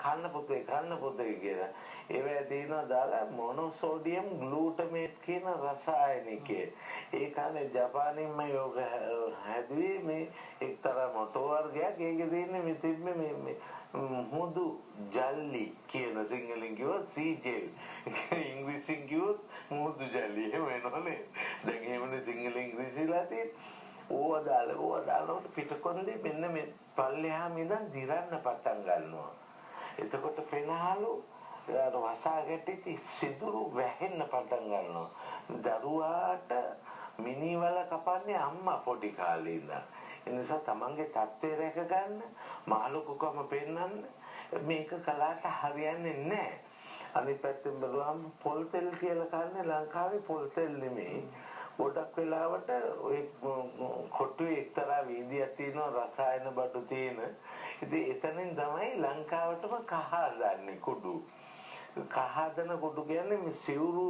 කන්න පුතේ කියලා. ඒවැය තියෙනවා දාලා මොනෝසෝඩියම් ග්ලූටමේට් කියන රසායනිකය. ඒ කාලේ ජපානින්ම යෝග හැදුවේ මේ එක්තරා මොටෝ වර්ගයක්. ඒකේ තියෙන්නේ මේ තිබ්බේ මේ මුදු ජල්ලි කියන සිංහලෙන් කිව්වොත් සීජෙල්. ඉංග්‍රීසියෙන් කිව්වොත් මුදු ජල්ලි. එහෙම වෙනවනේ. දැන් එහෙමනේ සිංහල ඉංග්‍රීසිලා තියෙන්නේ. ඕවා දාලා පිටකොන්දේ මෙන්න මේ පල්ලෙහාම ඉඳන් දිරන්න පටන් ගන්නවා. එතකොට පෙනහලු වසා ගැටිති සිදුරු වැහෙන්න පටන් ගන්නවා. දරුවාට මිනිවල කපන්නේ අම්මා පොඩි කාලේ ඉඳන්. ඒ නිසා තමන්ගේ තත්ත්වය රැක ගන්න, මාළුකකම පෙන්වන්න මේක කලාට හරියන්නේ නැහැ. අනිත් පැත්තෙන් බලුවම පොල් තෙල් කියලා කන්නේ ලංකාවේ පොල් තෙල් නෙමෙයි. ගොඩක් වෙලාවට ඔය කොටුවේ එක්තරා වීදියක් තියෙනවා රසායන බඩු තියෙන. ඉතින් එතනින් තමයි ලංකාවටම කහ හදන්නේ කුඩු. කහ හදන කුඩු කියන්නේ මේ සිවුරු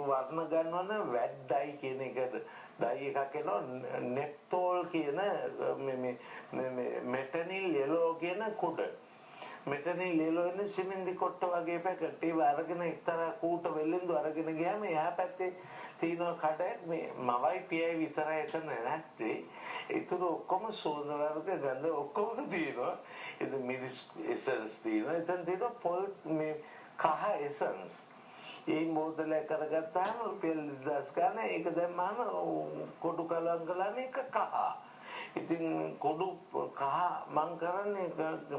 වර්ණ ගන්නවන වැඩ් ඩයි කියන එකට ඩයි එකක් එනවා නෙප්තෝල් කියන මේ මෙටනිල් යෙලෝ කියන කුඩ. මෙතනින් ලේලෝනේ සිමෙන්ති කොට්ට වගේ පැකට් ඒව අරගෙන එක්තරා කූට වෙල්ලෙන්දු අරගෙන ගියාම එහා පැත්තේ තියෙන කඩයක් මේ මවයි පියයි විතරයි එතන නැත්තේ. ඒතුළු ඔක්කොම සෝඳ වර්ග ගඳ ඔක්කොම තියෙනවා. ඉතින් මිරිස් එසන්ස් තියෙනවා. එතන තියෙනවා පොල් මේ කහ එසන්ස්. ඒ මොදල කරගත්තාම රුපියල් 1000 ගන්න ඒක දැම්මම කොටු කලවම් කළාම ඒක කහ. ඉතින් කොඩු කහ මං කරන්නේ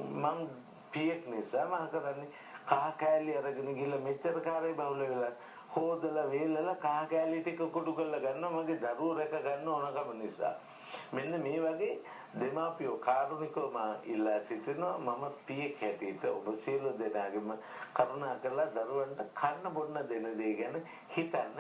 මං පියෙක් නිසා මම කරන්නේ කහ කෑලි අරගෙන ගිහලා මෙච්චර කාර්යය බහුල වෙලා හොදලා වේලලා කහ කෑලි ටික කුඩු කරලා ගන්නවා මගේ දරුවෝ රැක ගන්න ඕනකම නිසා. මෙන්න මේ වගේ දෙමාපියෝ කාරුණිකව මම ඉල්ලා සිටිනවා. මම පියෙක් හැටියට ඔබ සියලු දෙනාගේම කරුණා කරලා දරුවන්ට කන්න බොන්න දෙන දේ ගැන හිතන්න.